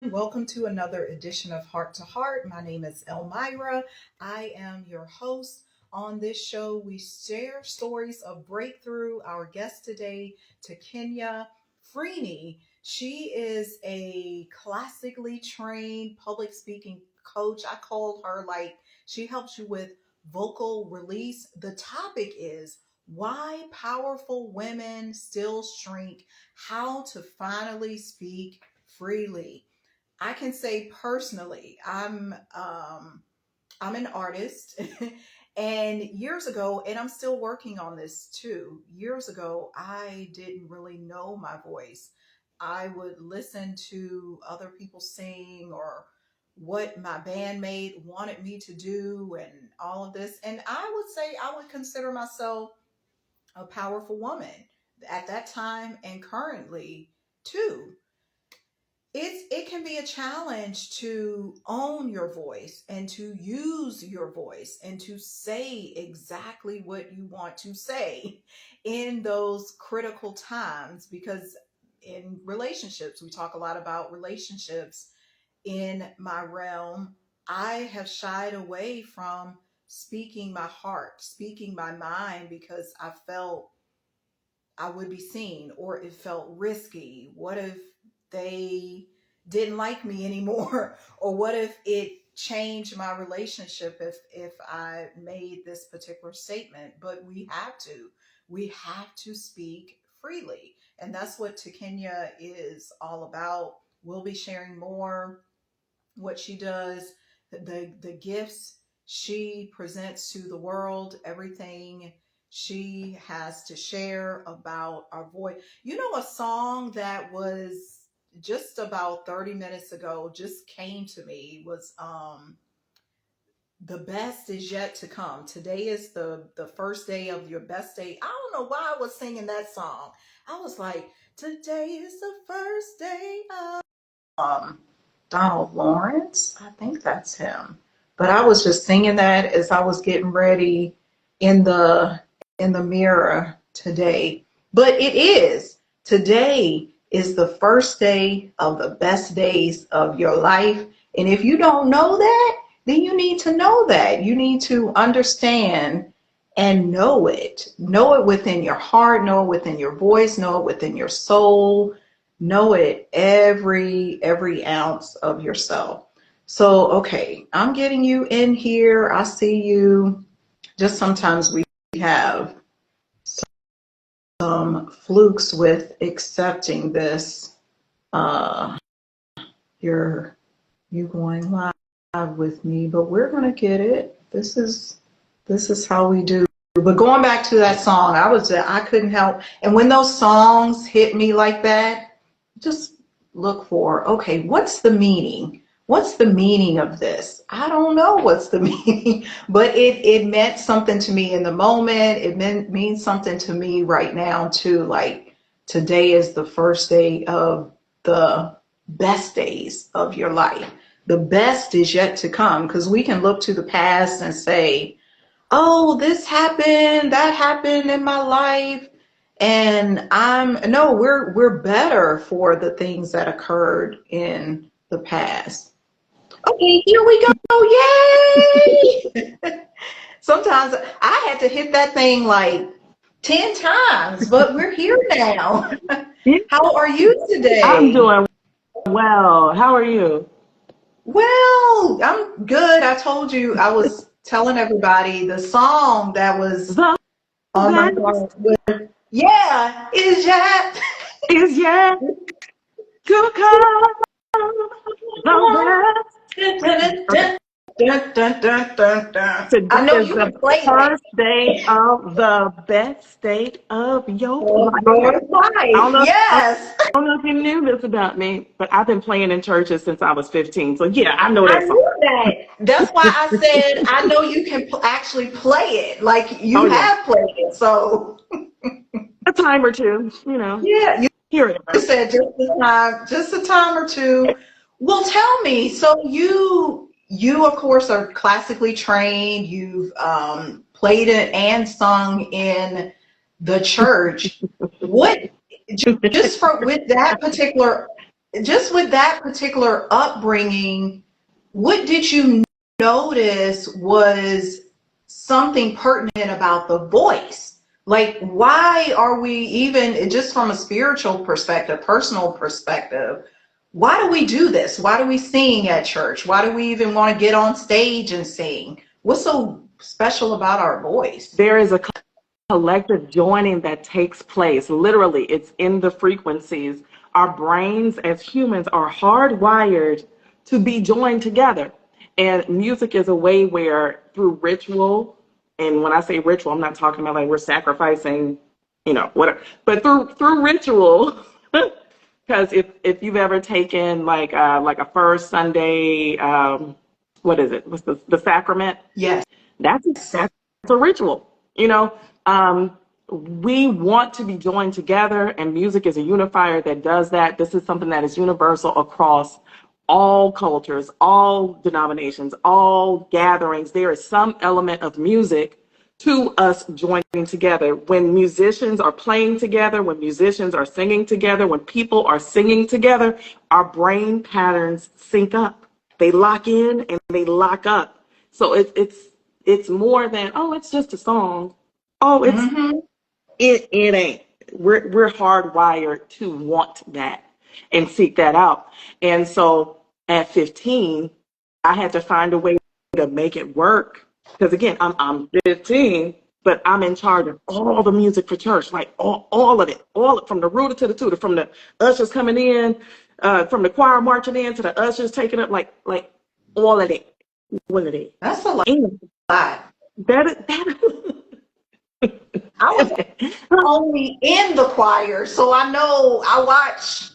Welcome to another edition of Heart to Heart. My name is Elmira. I am your host. On this show, we share stories of breakthrough. Our guest today, Takenya Freeney. She is a classically trained public speaking coach. I called her like she helps you with vocal release. The topic is why powerful women still shrink, how to finally speak freely. I can say personally, I'm an artist, and years ago, and I'm still working on this too. Years ago, I didn't really know my voice. I would listen to other people sing or what my bandmate wanted me to do and all of this. And I would say I would consider myself a powerful woman at that time and currently too. It can be a challenge to own your voice and to use your voice and to say exactly what you want to say in those critical times, because in relationships we talk a lot about relationships. In my realm, I have shied away from speaking my heart, speaking my mind, because I felt I would be seen, or it felt risky. What if they didn't like me anymore? Or what if it changed my relationship if I made this particular statement? But we have to speak freely. And that's what Takenya is all about. We'll be sharing more what she does, the gifts she presents to the world, everything she has to share about our voice. You know, a song that was just about 30 minutes ago just came to me was the best is yet to come. Today is the first day of your best day. I don't know why I was singing that song. I was like, today is the first day of Donald Lawrence. I think that's him. But I was just singing that as I was getting ready in the mirror today. But it is. Today is the first day of the best days of your life. And if you don't know that, then you need to know that. You need to understand and know it. Know it within your heart, know it within your voice, know it within your soul, know it every ounce of yourself. So, okay, I'm getting you in here. I see you. Just sometimes we have some flukes with accepting this. Uh, you're you going live with me, but we're gonna get it. This is how we do. But going back to that song, I couldn't help. And when those songs hit me like that, just look for, okay, what's the meaning? What's the meaning of this? I don't know what's the meaning, but it meant something to me in the moment. Means something to me right now too. Like today is the first day of the best days of your life. The best is yet to come, because we can look to the past and say, oh, this happened, that happened in my life. And no, we're better for the things that occurred in the past. Okay, here we go. Yay! Sometimes I had to hit that thing like 10 times, but we're here now. How are you I'm today? doing well. How are you? Well, I'm good. I told you, I was telling everybody the song that was The on my best heart. Yeah, is that? is yet to come. The best. Okay. Dun, dun, dun, dun, dun. I Today know is you can the play that. first day of the best state of your Oh, life. Lord, I life. don't know. Yes. I don't know if you knew this about me, but I've been playing in churches since I was 15. So yeah, I know I that song. knew that. That's why I said I know you can actually play it. Like you Oh yeah, have played it. So a time or two. yeah, Here it you is. said just a time or two. Well, tell me. So you of course are classically trained. You've played it and sung in the church. What just for with that particular? just with that particular upbringing, what did you notice was something pertinent about the voice? Like, why are we even, just from a spiritual perspective, personal perspective, why do we do this? Why do we sing at church? Why do we even want to get on stage and sing? What's so special about our voice? There is a collective joining that takes place. Literally, it's in the frequencies. Our brains as humans are hardwired to be joined together. And music is a way where through ritual, and when I say ritual, I'm not talking about like we're sacrificing, whatever, but through ritual, because if you've ever taken like a first Sunday, what is it? What's the sacrament? Yes. That's a ritual, you know. We want to be joined together, and music is a unifier that does that. This is something that is universal across all cultures, all denominations, all gatherings. There is some element of music to us joining together. When musicians are playing together, when musicians are singing together, when people are singing together, our brain patterns sync up. They lock in and they lock up. So it's more than, oh, it's just a song. Oh, it ain't. We're hardwired to want that and seek that out. And so at 15, I had to find a way to make it work. Because again, I'm 15, but I'm in charge of all the music for church, like all of it, from the rooter to the tutor, from the ushers coming in, from the choir marching in to the ushers taking up, like all of it, all of it. That's a lot. And that I was only in the choir, so I know I watch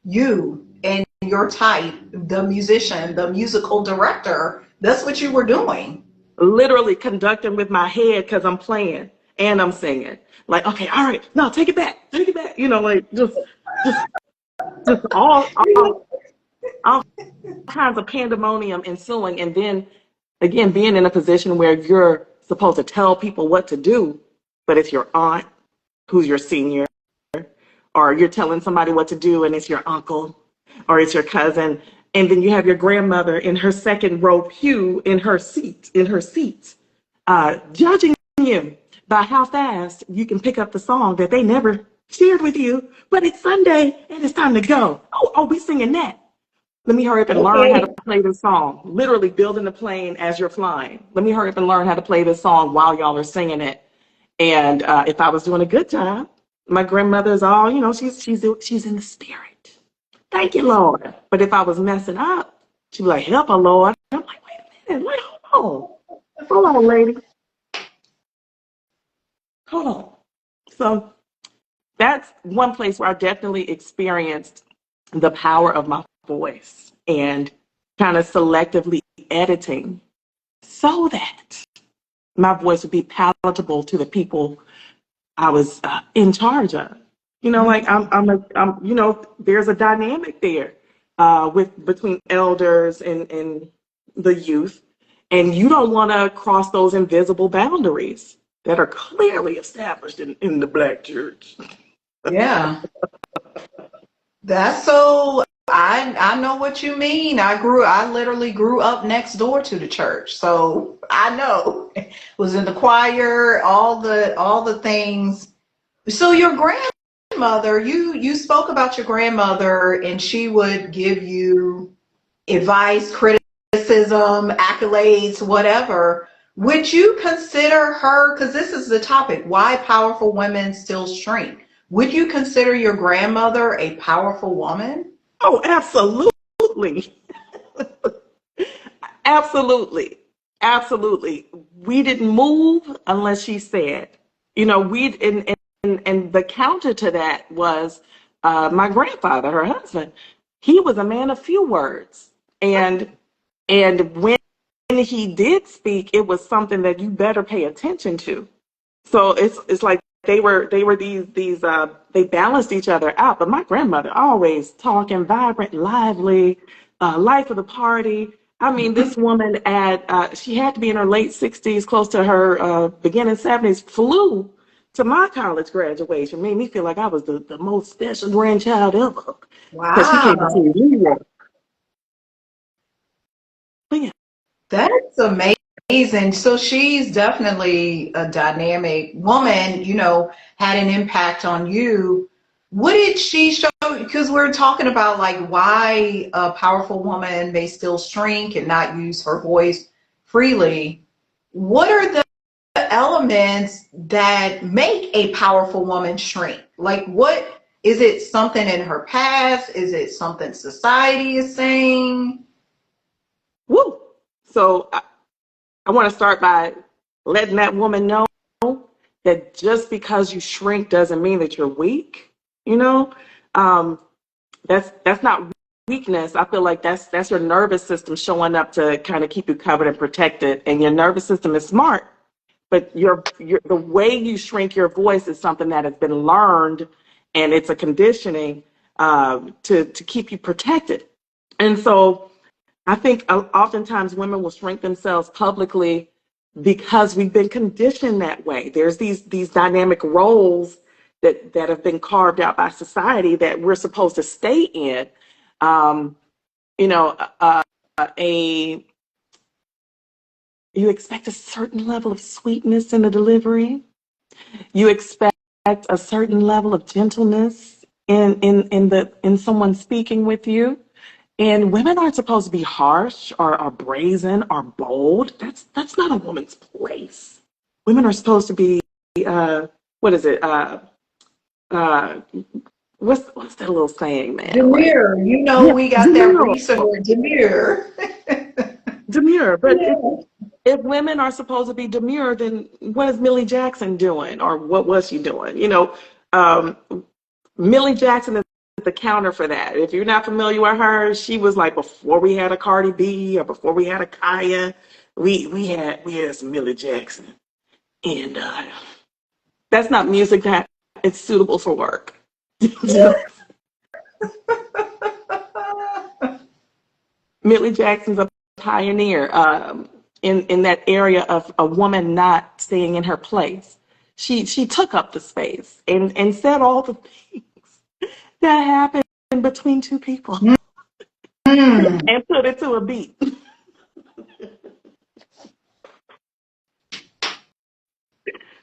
you and your type, the musician, the musical director. That's what you were doing. literally conducting with my head because I'm playing and I'm singing. Like, okay, all right, no, take it back, like just all kinds of pandemonium ensuing, and then again being in a position where you're supposed to tell people what to do, but it's your aunt who's your senior, or you're telling somebody what to do and it's your uncle or it's your cousin, and then you have your grandmother in her second row pew in her seat judging you by how fast you can pick up the song that they never shared with you, but it's Sunday and it's time to go. Oh, we singing that. Let me hurry up and learn how to play this song. Literally building the plane as you're flying. Let me hurry up and learn how to play this song while y'all are singing it. And if I was doing a good job, my grandmother's all, she's in the spirit. Thank you, Lord. But if I was messing up, she'd be like, help her, Lord. I'm like, wait a minute, hold on, lady. Hold on. So that's one place where I definitely experienced the power of my voice and kind of selectively editing so that my voice would be palatable to the people I was in charge of. Like there's a dynamic there between elders and the youth, and you don't want to cross those invisible boundaries that are clearly established in the Black church. Yeah. That's so I know what you mean. I literally grew up next door to the church. So I know. Was in the choir, all the things. So your grandmother, you spoke about your grandmother, and she would give you advice, criticism, accolades, whatever. Would you consider her, because this is the topic, why powerful women still shrink? Would you consider your grandmother a powerful woman? Oh, absolutely. Absolutely. We didn't move unless she said. And the counter to that was my grandfather, her husband. He was a man of few words, and when he did speak, it was something that you better pay attention to. So it's like they were these they balanced each other out. But my grandmother always talking, vibrant, lively, life of the party. I mean, this woman she had to be in her late 60s, close to her beginning 70s, flew to my college graduation made me feel like I was the most special grandchild ever. Because she came to Wow. see me. But yeah. That's amazing. So she's definitely a dynamic woman, had an impact on you. What did she show? Because we're talking about like why a powerful woman may still shrink and not use her voice freely. What are the elements that make a powerful woman shrink? Like, what is it, something in her past? Is it something society is saying? Woo. So I want to start by letting that woman know that just because you shrink doesn't mean that you're weak. You know, um, that's not weakness. I feel like that's your nervous system showing up to kind of keep you covered and protected. And your nervous system is smart, but your the way you shrink your voice is something that has been learned, and it's a conditioning to keep you protected. And so I think oftentimes women will shrink themselves publicly because we've been conditioned that way. There's these dynamic roles that have been carved out by society that we're supposed to stay in. Um, you know, a you expect a certain level of sweetness in the delivery. You expect a certain level of gentleness in someone speaking with you. And women aren't supposed to be harsh or brazen or bold. That's not a woman's place. Women are supposed to be what is it? Uh, what's that little saying, man? Like, Demure, yeah, we got that demure, recent word, demure. demure. But Yeah. if women are supposed to be demure, then what is Millie Jackson doing, or what was she doing? Um, Millie Jackson is the counter for that. If you're not familiar with her, she was like before we had a Cardi B or before we had a Kaya, we had some Millie Jackson, and that's not music that it's suitable for work. Millie Jackson's a pioneer in that area of a woman not staying in her place. She took up the space and said all the things that happened between two people Mm. and put it to a beat.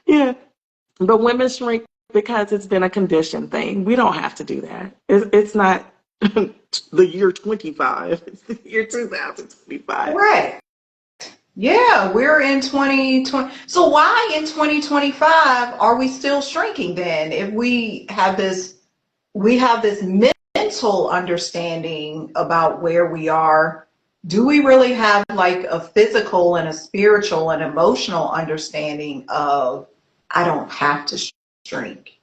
Yeah. But women shrink because it's been a conditioned thing. We don't have to do that. It's not the year 25, it's the year 2025. Correct. Yeah, we're in 2020. So why in 2025 are we still shrinking then? If we have this mental understanding about where we are, do we really have like a physical and a spiritual and emotional understanding of I don't have to shrink?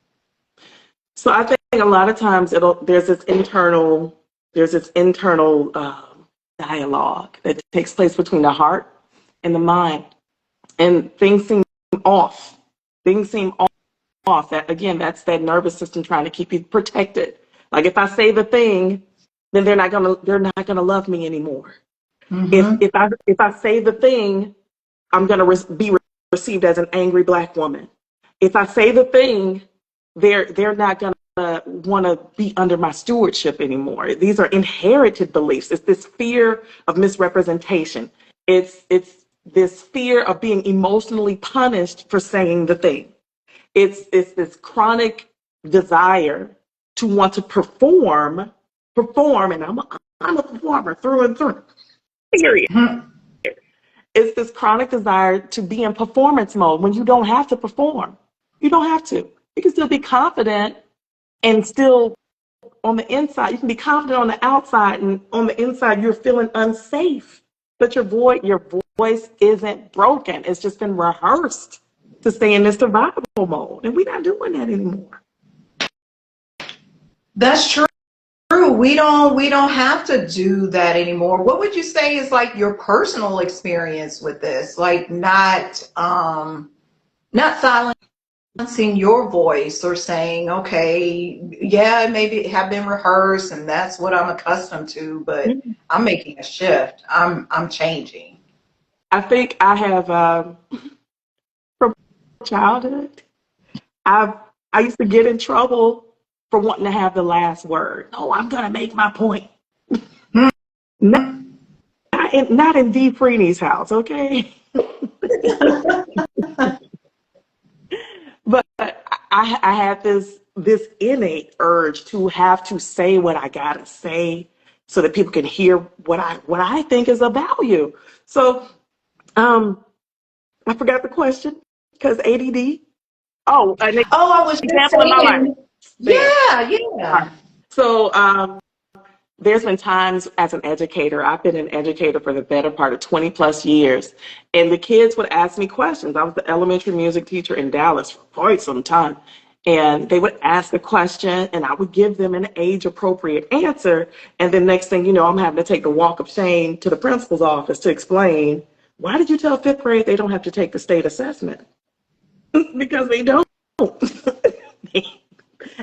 So I think a lot of times there's this internal dialogue that takes place between the heart and the mind, and things seem off. Things seem off. That again, that's that nervous system trying to keep you protected. Like if I say the thing, then they're not gonna love me anymore. If Mm-hmm. if I if I say the thing, I'm gonna be received as an angry black woman. If I say the thing, they're not gonna want to be under my stewardship anymore. These are inherited beliefs. It's this fear of misrepresentation. It's this fear of being emotionally punished for saying the thing. It's this chronic desire to want to perform, and I'm a performer through and through. Period. It's this chronic desire to be in performance mode when you don't have to perform. You don't have to. You can still be confident and still on the inside. You can be confident on the outside, and on the inside you're feeling unsafe. But your voice isn't broken. It's just been rehearsed to stay in this survival mode. And we're not doing that anymore. That's true. We don't have to do that anymore. What would you say is like your personal experience with this? Like not silencing your voice or saying, okay, yeah, maybe it have been rehearsed and that's what I'm accustomed to, but I'm making a shift. I'm changing. I think I have from childhood. I used to get in trouble for wanting to have the last word. No, I'm gonna make my point. Not, not in D. Freeney's house, okay? But I had this innate urge to have to say what I gotta say so that people can hear what I think is of value. So I forgot the question because ADD. Oh, an Oh, I was just example in my life. saying, There. yeah, All right. yeah. So there's been times as an educator, I've been an educator for the better part of 20 plus years, and the kids would ask me questions. I was the elementary music teacher in Dallas for quite some time. And they would ask a question, and I would give them an age appropriate answer. And then next thing you know, I'm having to take the walk of shame to the principal's office to explain, why did you tell fifth grade they don't have to take the state assessment? Because they don't.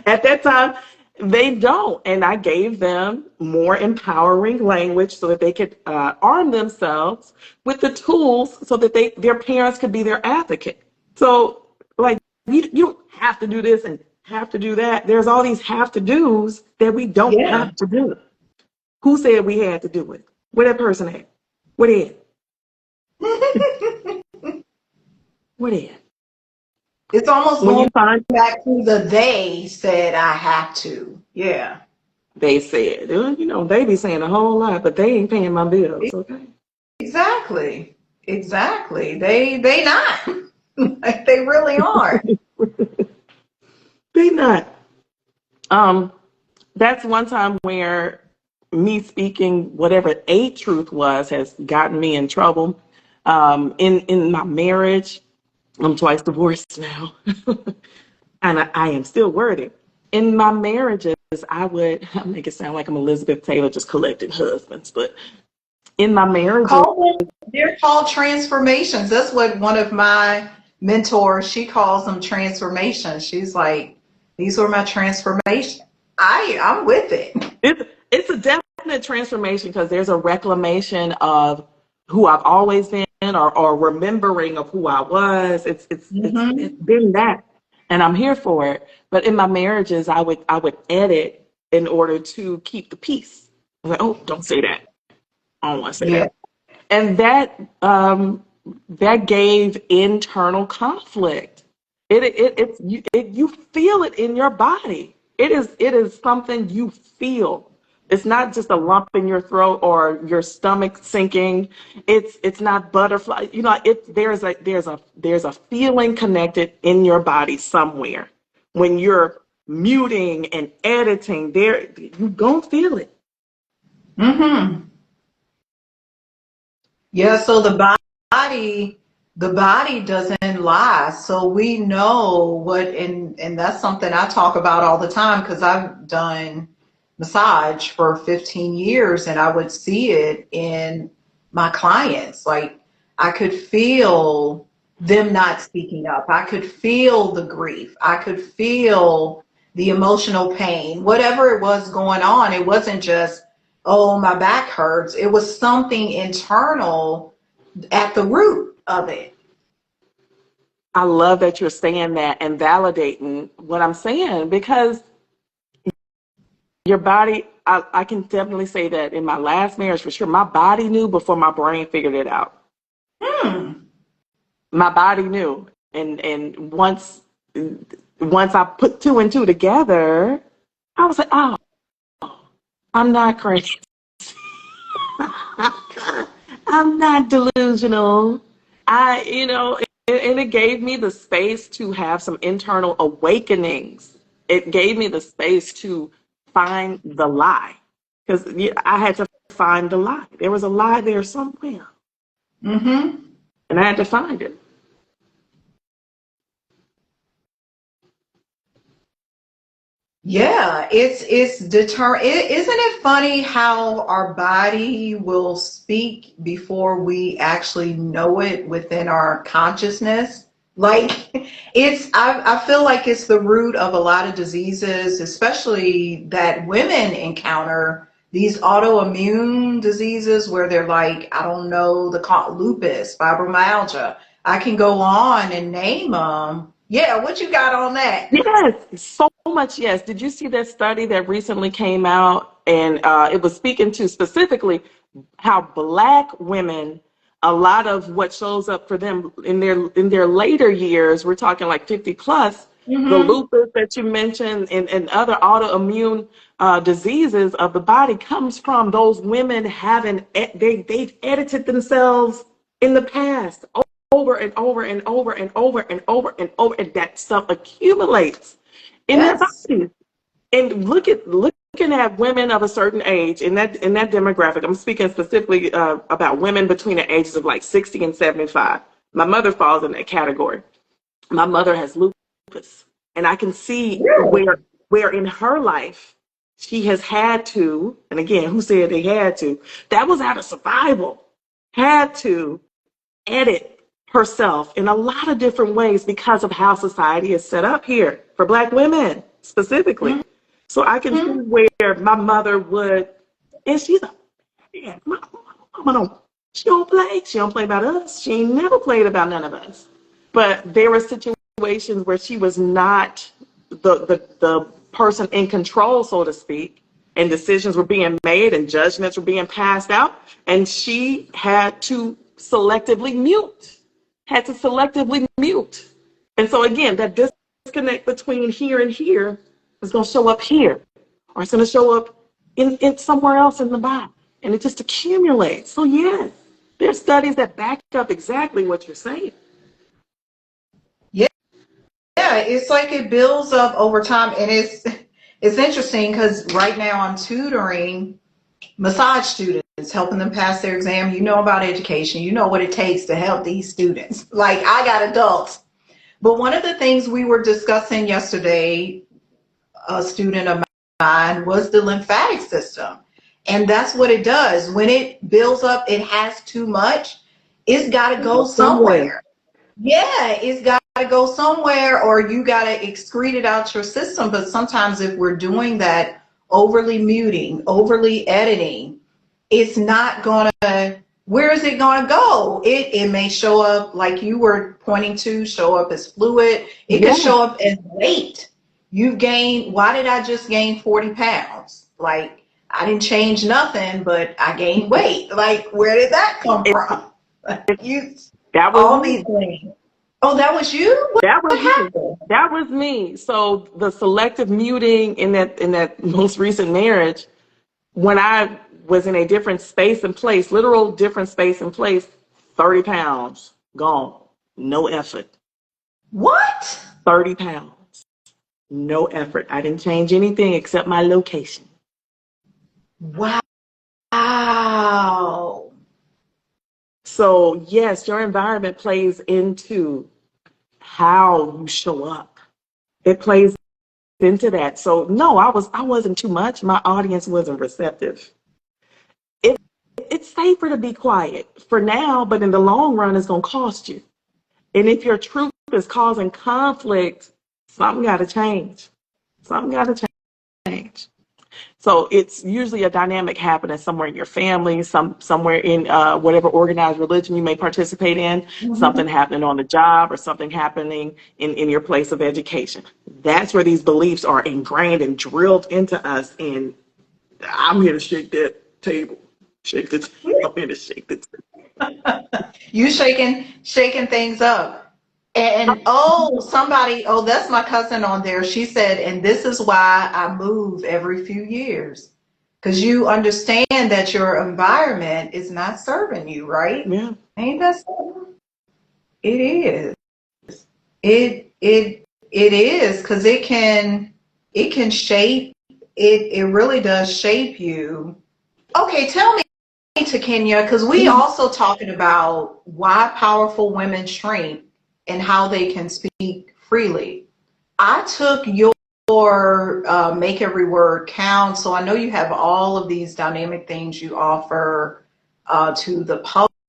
At that time, they don't. And I gave them more empowering language so that they could arm themselves with the tools so that their parents could be their advocate. So, like, you don't have to do this and have to do that. There's all these have to do's that we don't Yeah. have to do. Who said we had to do it? Where that person at? Where they at? Where they at? It's almost When you going find back to the they said I have to. Yeah. they said, they be saying a whole lot, but they ain't paying my bills, okay? Exactly. Exactly. They not. Like they really aren't. They not. Um, that's one time where me speaking whatever a truth was has gotten me in trouble. In my marriage, I'm twice divorced now, and I am still worthy. In my marriages, I make it sound like I'm Elizabeth Taylor just collecting husbands, but in my marriages, Call them, they're called transformations. That's what one of my mentors, she calls them transformations. She's like, these were my transformations. I'm with it. it's a definite transformation because there's a reclamation of who I've always been or remembering of who I was. It's Hmm. been that, and I'm here for it. But in my marriages, I would edit in order to keep the peace. I'm like, oh, don't say that. I don't want to say Yeah. that. And that gave internal conflict. You feel it in your body. It is something you feel. It's not just a lump in your throat or your stomach sinking. It's not butterfly. There's a feeling connected in your body somewhere. When you're muting and editing, you gonna feel it. Hmm. Yeah, so body, the body doesn't lie. So we know what, and that's something I talk about all the time because I've done massage for 15 years and I would see it in my clients. Like I could feel them not speaking up. I could feel the grief. I could feel the emotional pain, whatever it was going on. It wasn't just, oh, my back hurts. It was something internal at the root of it. I love that you're saying that and validating what I'm saying because your body, I can definitely say that in my last marriage for sure, my body knew before my brain figured it out. Hmm. My body knew. And once I put two and two together, I was like, oh, I'm not crazy. I'm not delusional. And it gave me the space to have some internal awakenings. It gave me the space to find the lie because I had to find the lie. There was a lie there somewhere, Mm-hmm. and I had to find it. Yeah, it's isn't it funny how our body will speak before we actually know it within our consciousness? Like I feel like it's the root of a lot of diseases, especially that women encounter these autoimmune diseases where they're like, I don't know, the lupus, fibromyalgia. I can go on and name them, Yeah, what you got on that? Yes, so much. Yes. Did you see that study that recently came out? And it was speaking to specifically how Black women, a lot of what shows up for them in their later years, we're talking like 50 plus, the Mm-hmm. lupus that you mentioned and other autoimmune diseases of the body comes from those women having they've edited themselves in the past over and over and over and over and over and over, and that stuff accumulates in their Yes. bodies. And looking at women of a certain age in that demographic. I'm speaking specifically about women between the ages of like 60 and 75. My mother falls in that category. My mother has lupus, and I can see Really? where in her life she has had to, and again, who said they had to? That was out of survival. Had to edit herself in a lot of different ways because of how society is set up here for Black women specifically. So I can see Mm-hmm. where my mother would, and she's a, yeah, my mama don't, she don't play. She don't play about us. She ain't never played about none of us. But there were situations where she was not the person in control, so to speak, and decisions were being made and judgments were being passed out, and she had to selectively mute. And so again, that disconnect between here and here is going to show up here, or it's going to show up in somewhere else in the body, and it just accumulates. So yes, there's studies that back up exactly what you're saying. Yeah, yeah. It's like it builds up over time, and it's interesting because right now I'm tutoring massage students, helping them pass their exam. You know about education. You know what it takes to help these students. Like I got adults. But one of the things we were discussing yesterday, a student of mine, was the lymphatic system. And that's what it does. When it builds up, it has too much. It's got to go Somewhere. somewhere. Yeah, it's got to go somewhere, or you got to excrete it out your system. But sometimes if we're doing that, overly muting, overly editing, it's not gonna, where is it gonna go? It may show up like you were pointing to, show up as fluid. It could Yeah. show up as weight. You've gained, why did I just gain 40 pounds? Like I didn't change nothing, but I gained weight. Like where did that come It, from? You, that was all me. these things. Oh, that was you? That What was me. happened? That was me. So the selective muting in that most recent marriage, when I was in a different space and place, literal different space and place, 30 pounds gone. No effort. What? 30 pounds. No effort. I didn't change anything except my location. Wow. So yes, your environment plays into how you show up. It plays into that. So no, I wasn't too much. My audience wasn't receptive. It, it's safer to be quiet for now, but in the long run, it's gonna cost you. And if your truth is causing conflict, something got to change. Something got to change. So it's usually a dynamic happening somewhere in your family, somewhere in whatever organized religion you may participate in, something Mhm. happening on the job, or something happening in your place of education. That's where these beliefs are ingrained and drilled into us. And I'm here to shake that table. Shake the I'm here to shake the You shaking things up. And oh, somebody, oh, that's my cousin on there. She said, and this is why I move every few years. Because you understand that your environment is not serving you, right? Yeah. Ain't that so? It is. It is because it can shape it really does shape you. Okay, tell me to Kenya, because we also talking about why powerful women shrink and how they can speak freely. I took your make every word count, so I know you have all of these dynamic things you offer to the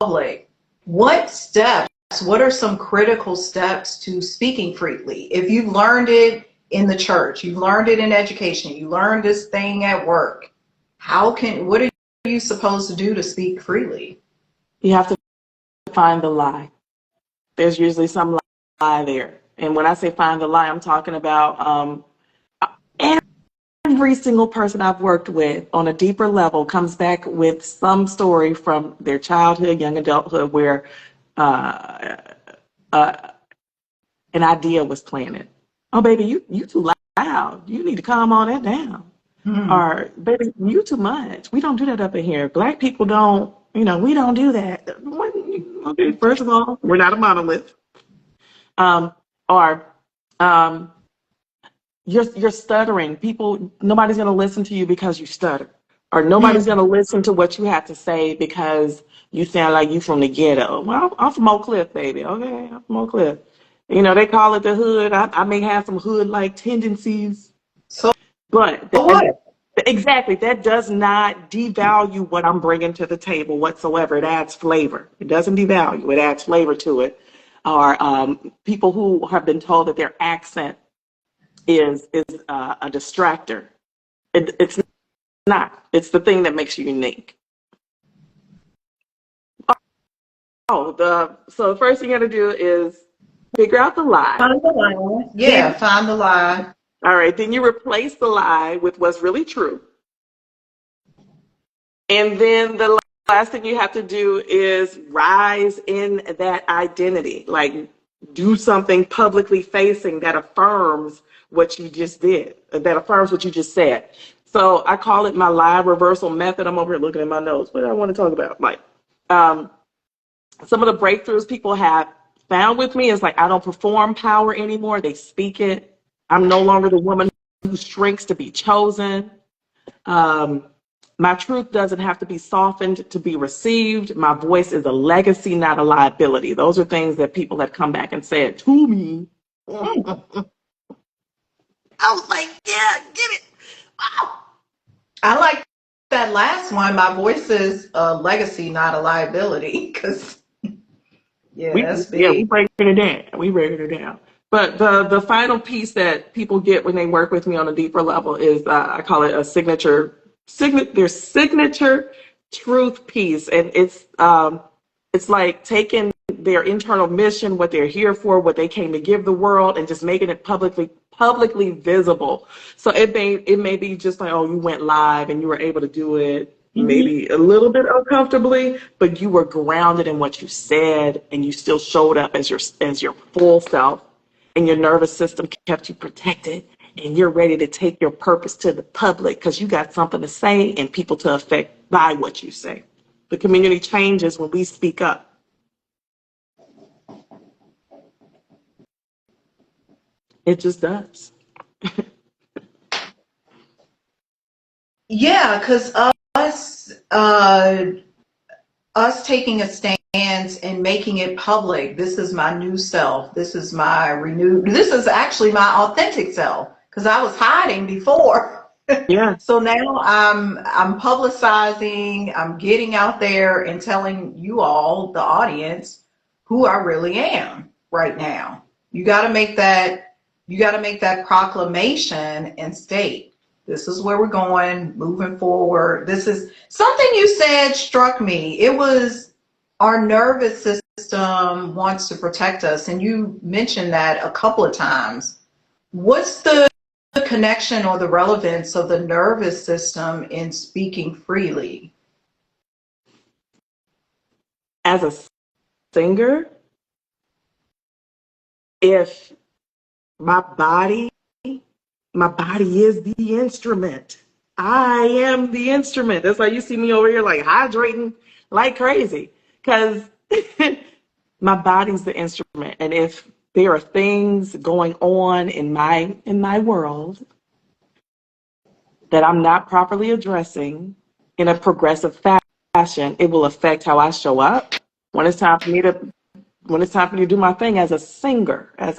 public. What steps? What are some critical steps to speaking freely? If you learned it in the church, you learned it in education, you learned this thing at work, what are you supposed to do to speak freely? You have to find the lie. There's usually some lie there. And when I say find the lie, I'm talking about every single person I've worked with on a deeper level comes back with some story from their childhood, young adulthood, where uh, an idea was planted. Oh, baby, you too loud. You need to calm all that down. Mm. Or, baby, you too much. We don't do that up in here. Black people don't, we don't do that. Okay, first of all, we're not a monolith. Um, or um, you're stuttering. Nobody's going to listen to you because you stutter. Or nobody's Mm. going to listen to what you have to say because you sound like you from the ghetto. Well, I'm from Oak Cliff, baby. Okay, I'm from Oak Cliff. They call it the hood. I may have some hood-like tendencies, So but what? exactly, that does not devalue what I'm bringing to the table whatsoever. It adds flavor. It doesn't devalue. It adds flavor to it. Or people who have been told that their accent is a distractor. It's not. It's the thing that makes you unique. So the first thing you got to do is figure out the lie. Find the lie. Yeah, Then, find the lie. all right, then you replace the lie with what's really true. And then the last thing you have to do is rise in that identity. Like, do something publicly facing that affirms what you just did, that affirms what you just said. So I call it my lie reversal method. I'm over here looking at my notes. What do I want to talk about? Like, um, some of the breakthroughs people have found with me is like, I don't perform power anymore. They speak it. I'm no longer the woman who shrinks to be chosen. Um, my truth doesn't have to be softened to be received. My voice is a legacy, not a liability. Those are things that people have come back and said to me. I was like, yeah, get it. Wow. I like that last one. My voice is a legacy, not a liability. Because yeah, We that's yeah, we big. breaking it down. We breaking it down. But the final piece that people get when they work with me on a deeper level is I call it a their signature truth piece, and it's like taking their internal mission, what they're here for, what they came to give the world, and just making it publicly visible. So it may be just like, oh, you went live and you were able to do it Mhm. maybe a little bit uncomfortably, but you were grounded in what you said and you still showed up as your full self, and your nervous system kept you protected, and you're ready to take your purpose to the public because you got something to say and people to affect by what you say. The community changes when we speak up. It just does. Yeah, because us taking a stance and making it public. This is my new self. This is my renewed. This is actually my authentic self because I was hiding before. Yeah. So now I'm publicizing. I'm getting out there and telling you all, the audience, who I really am right now. You got to make that. You got to make that proclamation and state, this is where we're going, moving forward. This is something you said struck me. It was our nervous system wants to protect us, and you mentioned that a couple of times. What's the connection or the relevance of the nervous system in speaking freely? As a singer, if my body my body is the instrument. I am the instrument. That's why you see me over here like hydrating like crazy. Because my body's the instrument. And if there are things going on in my world that I'm not properly addressing in a progressive fashion, it will affect how I show up when it's time for me to do my thing as a singer, Now,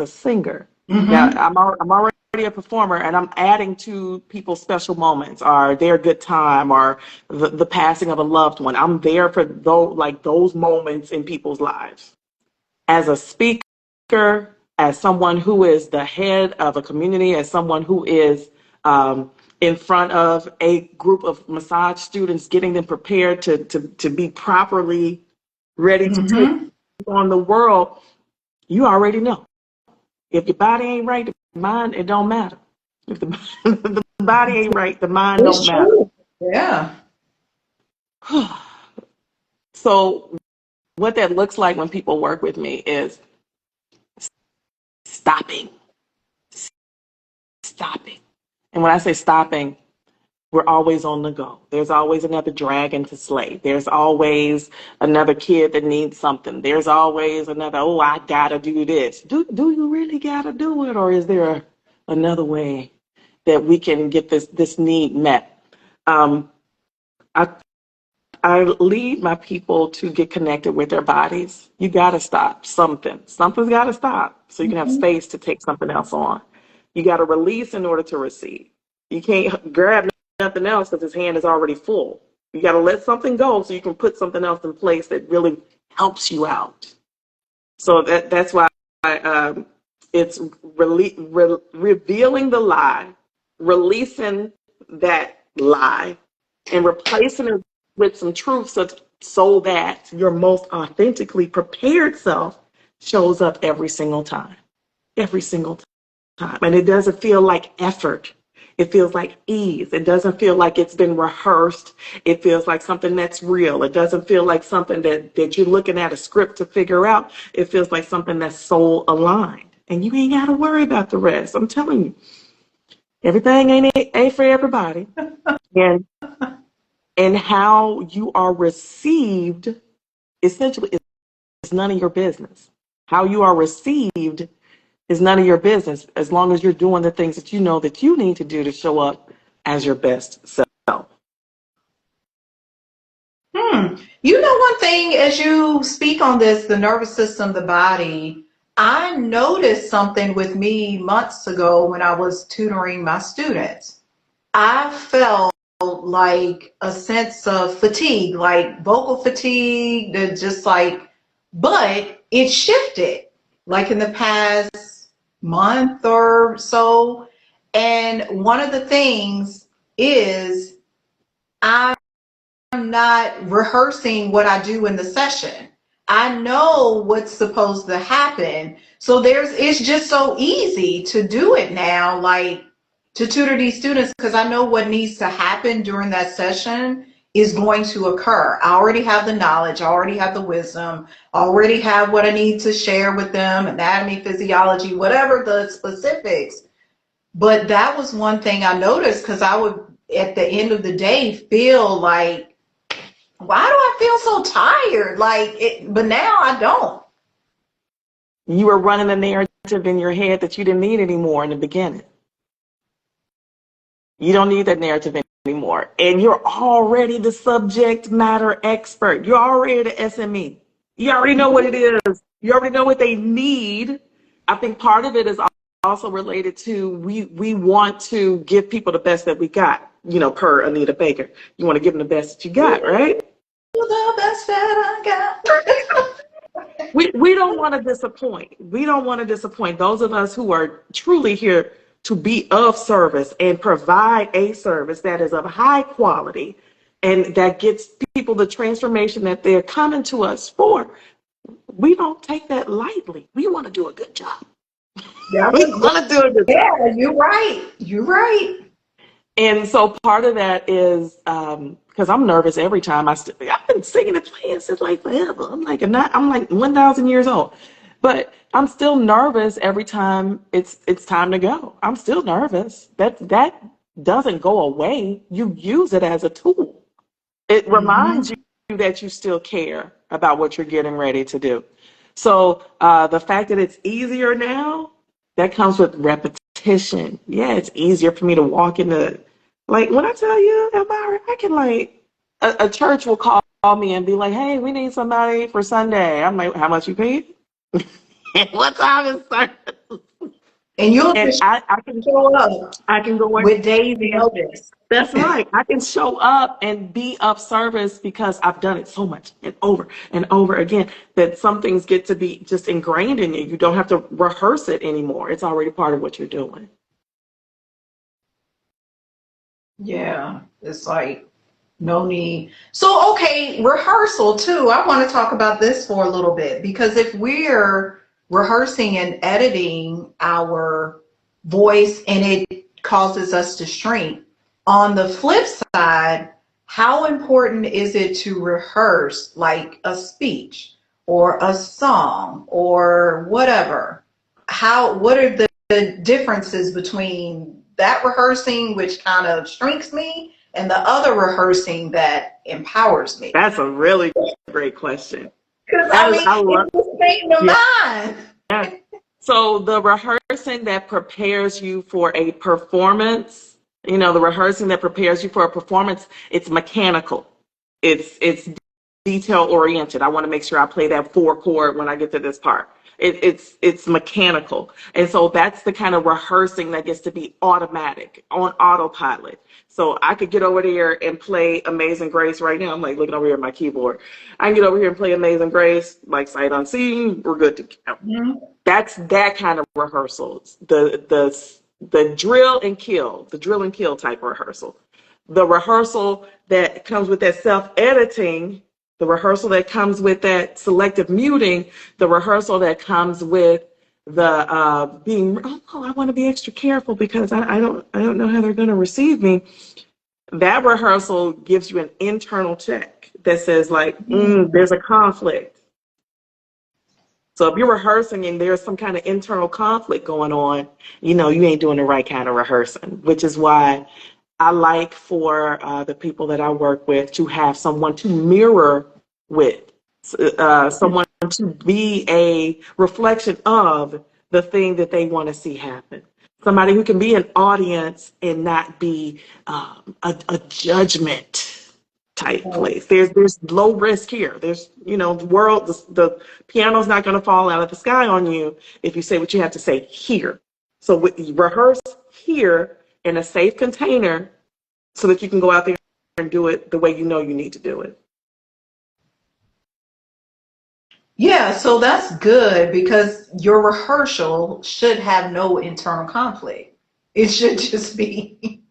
Mm-hmm. I'm already a performer, and I'm adding to people's special moments or their good time or the passing of a loved one. I'm there for those moments in people's lives. As a speaker, as someone who is the head of a community, as someone who is in front of a group of massage students, getting them prepared to be properly ready to take Mm-hmm. on the world, you already know. If your body ain't right, the mind, it don't matter. If the, the body ain't right, the mind don't It's matter. true. Yeah. So what that looks like when people work with me is stopping, stopping. And when I say stopping, we're always on the go. There's always another dragon to slay. There's always another kid that needs something. There's always another, oh, I gotta do this. Do you really gotta do it? Or is there another way that we can get this need met? I I lead my people to get connected with their bodies. You got to stop something. Something's got to stop so you can have Mhm. space to take something else on. You got to release in order to receive. You can't grab nothing else because his hand is already full. You got to let something go so you can put something else in place that really helps you out. So that's why it's revealing the lie, releasing that lie, and replacing it with some truth so that your most authentically prepared self shows up every single time. Every single time. And it doesn't feel like effort. It feels like ease. It doesn't feel like it's been rehearsed. It feels like something that's real. It doesn't feel like something that you're looking at a script to figure out. It feels like something that's soul aligned. And you ain't got to worry about the rest. I'm telling you, everything ain't for everybody. And how you are received essentially is none of your business. How you are received is none of your business as long as you're doing the things that you know that you need to do to show up as your best self. You know, one thing as you speak on this, the nervous system, the body, I noticed something with me months ago when I was tutoring my students. I felt like a sense of fatigue, like vocal fatigue, just like, but it shifted like in the past month or so. And one of the things is I'm not rehearsing what I do in the session. I know what's supposed to happen. So it's just so easy to do it now, like to tutor these students, because I know what needs to happen during that session is going to occur. I already have the knowledge, I already have the wisdom, I already have what I need to share with them, anatomy, physiology, whatever the specifics. But that was one thing I noticed because I would, at the end of the day, feel like, why do I feel so tired? Like it, but now I don't. You were running a narrative in your head that you didn't need anymore in the beginning. You don't need that narrative anymore. And you're already the subject matter expert. You're already the SME. You already know what it is. You already know what they need. I think part of it is also related to we want to give people the best that we got, per Anita Baker. You want to give them the best that you got, right? The best that I got. We don't want to disappoint. We don't want to disappoint those of us who are truly here to be of service and provide a service that is of high quality and that gets people the transformation that they're coming to us for. We don't take that lightly. We want to do a good job. Yeah, We want to do a good job. yeah, you're right. You're right. And so part of that is because I'm nervous every time I've been singing and playing since like forever. I'm like 1,000 years old, but I'm still nervous every time it's time to go. I'm still nervous. That doesn't go away. You use it as a tool. It reminds Mm-hmm. you that you still care about what you're getting ready to do. So the fact that it's easier now, that comes with repetition. Yeah, it's easier for me to walk into, like when I tell you, Elvira, I can like, a church will call me and be like, hey, we need somebody for Sunday. I'm like, how much you paid? What time is service? And you'll And just I can show up go in. with days notice. That's right. I can show up and be of service because I've done it so much and over again that some things get to be just ingrained in you. You don't have to rehearse it anymore. It's already part of what you're doing. Yeah, it's like no need. So, okay, rehearsal too. I want to talk about this for a little bit because if we're rehearsing and editing our voice and it causes us to shrink. On the flip side, how important is it to rehearse like a speech or a song or whatever? What are the differences between that rehearsing, which kind of shrinks me, and the other rehearsing that empowers me? That's a really great question. Because That I is, mean, I love, it's the state of yeah. mind. Yeah. So the rehearsing that prepares you for a performance, the rehearsing that prepares you for a performance, it's mechanical. It's detail oriented. I want to make sure I play that 4 chord when I get to this part. It's mechanical. And so that's the kind of rehearsing that gets to be automatic, on autopilot. So I could get over there and play Amazing Grace right now. I'm like looking over here at my keyboard. I can get over here and play Amazing Grace, like sight unseen. We're good to go. Mhm. That's that kind of rehearsals. The drill and kill type rehearsal. The rehearsal that comes with that self-editing, the rehearsal that comes with that selective muting, the rehearsal that comes with the being, I want to be extra careful because I don't know how they're going to receive me. That rehearsal gives you an internal check that says like, there's a conflict. So if you're rehearsing and there's some kind of internal conflict going on, you ain't doing the right kind of rehearsing, which is why I like for the people that I work with to have someone to mirror with, someone to be a reflection of the thing that they want to see happen. Somebody who can be an audience and not be a judgment type place. There's low risk here. There's the piano's not going to fall out of the sky on you if you say what you have to say here. So rehearse here in a safe container so that you can go out there and do it the way you need to do it. Yeah, so that's good because your rehearsal should have no internal conflict. It should just be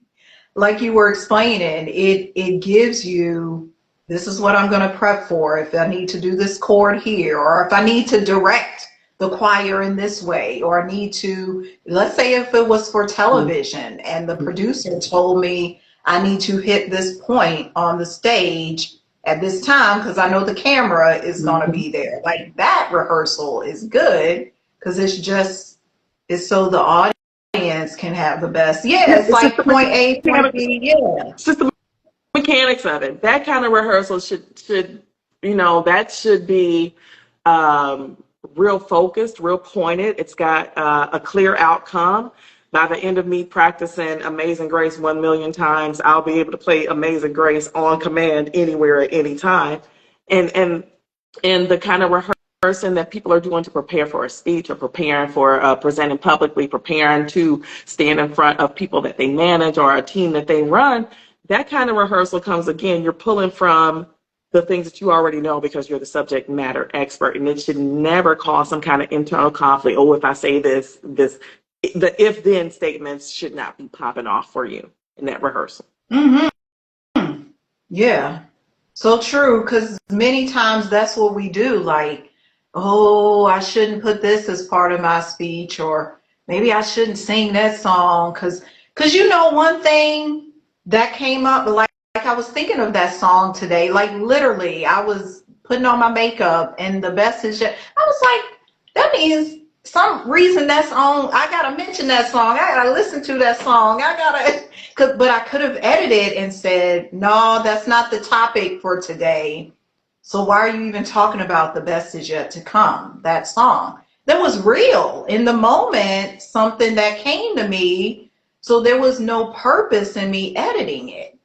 like you were explaining. It gives you, this is what I'm going to prep for if I need to do this chord here, or if I need to direct the choir in this way, or I need to, let's say if it was for television and the producer told me I need to hit this point on the stage at this time because I know the camera is going to be there. Like that rehearsal is good because it's so the audience can have the best. Yeah, it's It's just like the point A, point mechanics. B. Yeah. It's just the mechanics of it. That kind of rehearsal should that should be real focused, real pointed. It's got a clear outcome. By the end of me practicing Amazing Grace 1 million times, I'll be able to play Amazing Grace on command anywhere at any time. And the kind of rehearsing that people are doing to prepare for a speech or preparing for presenting publicly, preparing to stand in front of people that they manage or a team that they run, that kind of rehearsal comes again, you're pulling from the things that you already know because you're the subject matter expert, and it should never cause some kind of internal conflict. Oh, if I say this, the if then statements should not be popping off for you in that rehearsal. Mm-hmm. Yeah. So true, because many times that's what we do. Like, oh, I shouldn't put this as part of my speech, or maybe I shouldn't sing that song, because one thing that came up, like I was thinking of that song today. Like literally, I was putting on my makeup, and the best is yet. I was like, that means some reason that's on. I gotta mention that song. I gotta listen to that song. I gotta. But I could have edited and said, no, that's not the topic for today. So why are you even talking about the best is yet to come, that song? That was real in the moment, something that came to me. So there was no purpose in me editing it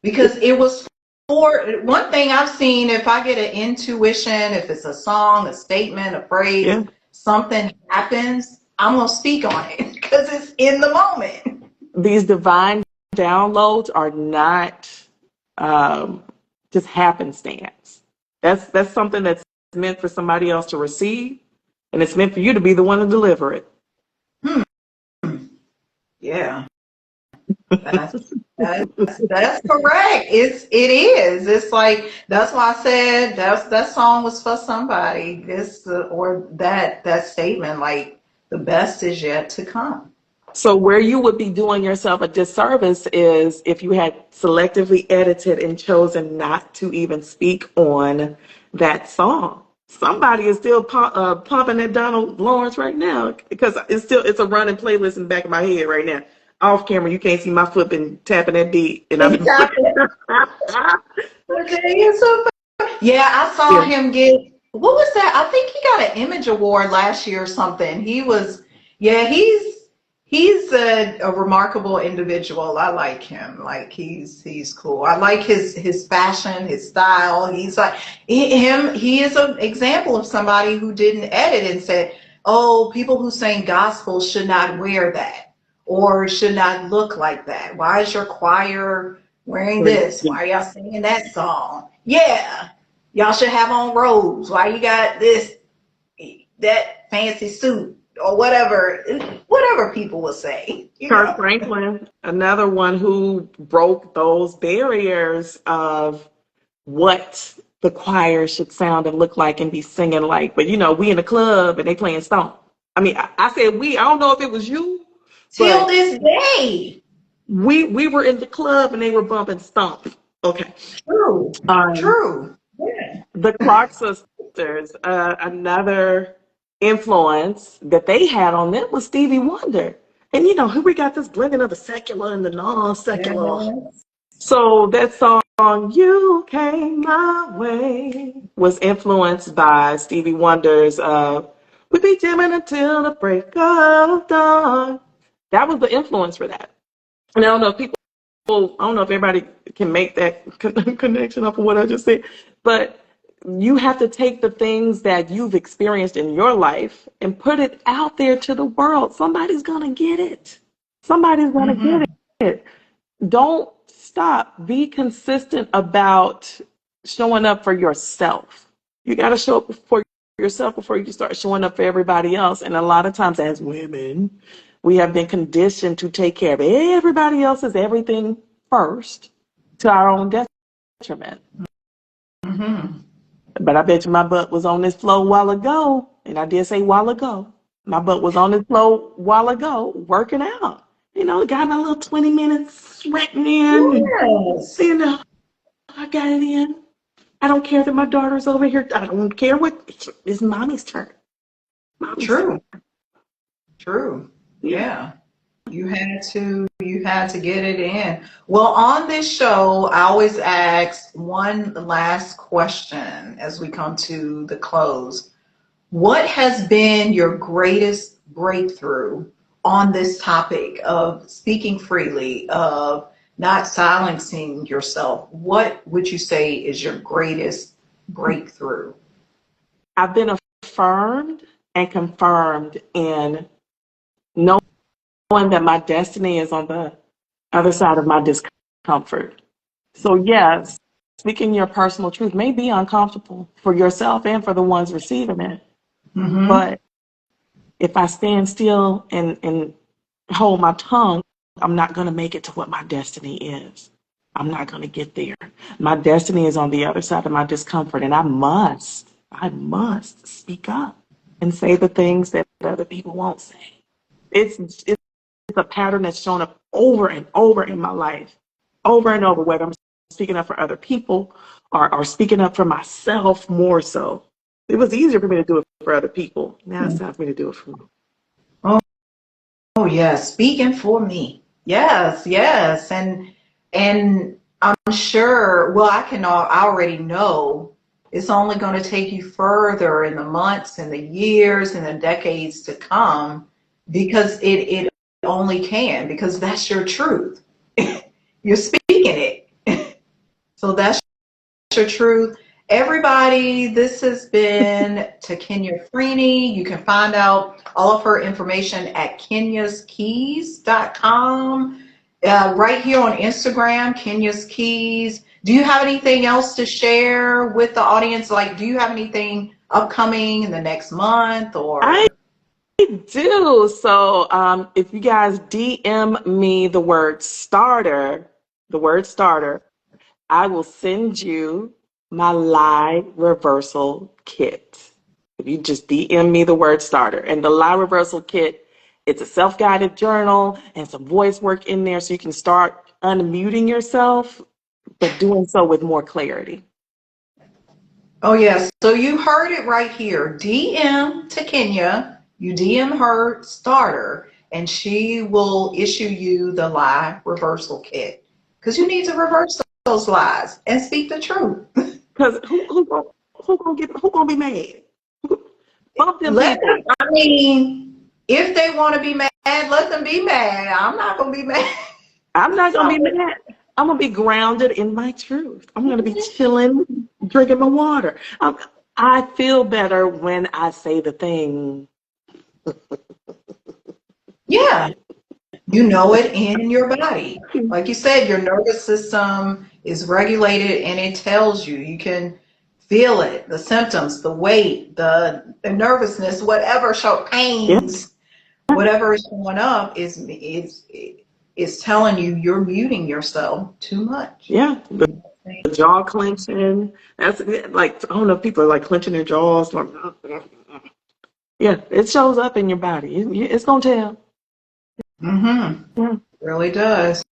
because it was for one thing I've seen. If I get an intuition, if it's a song, a statement, a phrase, Yeah. something happens, I'm going to speak on it because it's in the moment. These divine downloads are not just happenstance. That's something that's meant for somebody else to receive, and it's meant for you to be the one to deliver it. Yeah, that's correct. It is. It's like that's why I said that song was for somebody. This or that statement. Like The best is yet to come. So where you would be doing yourself a disservice is if you had selectively edited and chosen not to even speak on that song. Somebody is still pumping that Donald Lawrence right now because it's a running playlist in the back of my head right now. Off camera, you can't see my foot been tapping that beat, and I've been. Okay, so yeah, I saw Yeah. him get, what was that? I think he got an Image Award last year or something. He was, yeah, he's a remarkable individual. I like him. Like he's cool. I like his fashion, his style. He's like he is an example of somebody who didn't edit and said, "Oh, people who sing gospel should not wear that or should not look like that. Why is your choir wearing this? Why are y'all singing that song? Yeah, y'all should have on robes. Why you got this, that fancy suit or whatever people will say, you Kirk know." Franklin, another one who broke those barriers of what the choir should sound and look like and be singing like. But we in the club and they playing Stomp. I mean, I said we. I don't know if it was you, Till but this day. we were in the club and they were bumping Stomp. Okay. True. Um, True. Yeah. the Clark sisters, another influence that they had on them was Stevie Wonder. And here we got this blending of the secular and the non-secular. Yes. So that song, You Came My Way, was influenced by Stevie Wonder's We Be Jamming Until the Break of Dawn. That was the influence for that. And I don't know if everybody can make that connection up with what I just said, but you have to take the things that you've experienced in your life and put it out there to the world. Somebody's going to get it. Somebody's going to Mm-hmm. get it. Don't stop. Be consistent about showing up for yourself. You got to show up for yourself before you start showing up for everybody else. And a lot of times, as women, we have been conditioned to take care of everybody else's everything first to our own detriment. Mm-hmm. But I bet you my butt was on this floor a while ago. And I did say while ago. My butt was on this floor a while ago working out. Got my little 20 minutes sweating in. And, Yes. I got it in. I don't care that my daughter's over here. I don't care what. It's mommy's turn. Mommy's turn. True. True. Yeah. Yeah. You had to get it in. Well, on this show, I always ask one last question as we come to the close. What has been your greatest breakthrough on this topic of speaking freely, of not silencing yourself? What would you say is your greatest breakthrough? I've been affirmed and confirmed in knowing that my destiny is on the other side of my discomfort. So, yes, speaking your personal truth may be uncomfortable for yourself and for the ones receiving it. Mm-hmm. But if I stand still and hold my tongue, I'm not going to make it to what my destiny is. I'm not going to get there. My destiny is on the other side of my discomfort, and I must speak up and say the things that other people won't say. It's a pattern that's shown up over and over in my life, over and over, whether I'm speaking up for other people or speaking up for myself more so. It was easier for me to do it for other people. Now it's time for me to do it for me. Oh, oh yes, speaking for me. Yes, yes. And I'm sure, well, I already know it's only going to take you further in the months and the years and the decades to come because it only can, because that's your truth. You're speaking it. So that's your truth. Everybody, this has been Takenya Freeney. You can find out all of her information at kenyaskeys.com. Right here on Instagram, Kenya's Keys. Do you have anything else to share with the audience? Like, do you have anything upcoming in the next month I or? do. So if you guys DM me the word starter, I will send you my live reversal kit. You just DM me the word starter. And the lie reversal kit, it's a self-guided journal and some voice work in there so you can start unmuting yourself, but doing so with more clarity. Oh, yes. So you heard it right here. DM Takenya. You DM her starter, and she will issue you the lie reversal kit. Because you need to reverse those lies and speak the truth. Because who gonna be mad? Bump them Let them, people. I mean, if they want to be mad, let them be mad. I'm not going to be mad. I'm not gonna be So, mad. I'm gonna be grounded in my truth. I'm gonna be chilling, drinking my water. I feel better when I say the thing. yeah, you know it in your body. Like you said, your nervous system is regulated and it tells you. You can feel it, the symptoms, the weight, the nervousness, whatever show Yeah, pains, whatever is showing up is telling you you're muting yourself too much. yeah. The jaw clenching. That's like I don't know if people are like clenching their jaws. Yeah, it shows up in your body. It's gonna tell. Mm-hmm. Yeah. Really does.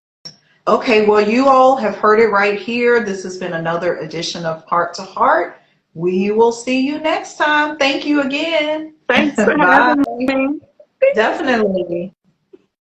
Okay, well, you all have heard it right here. This has been another edition of Heart to Heart. We will see you next time. Thank you again. Thanks for Bye. having me. Definitely.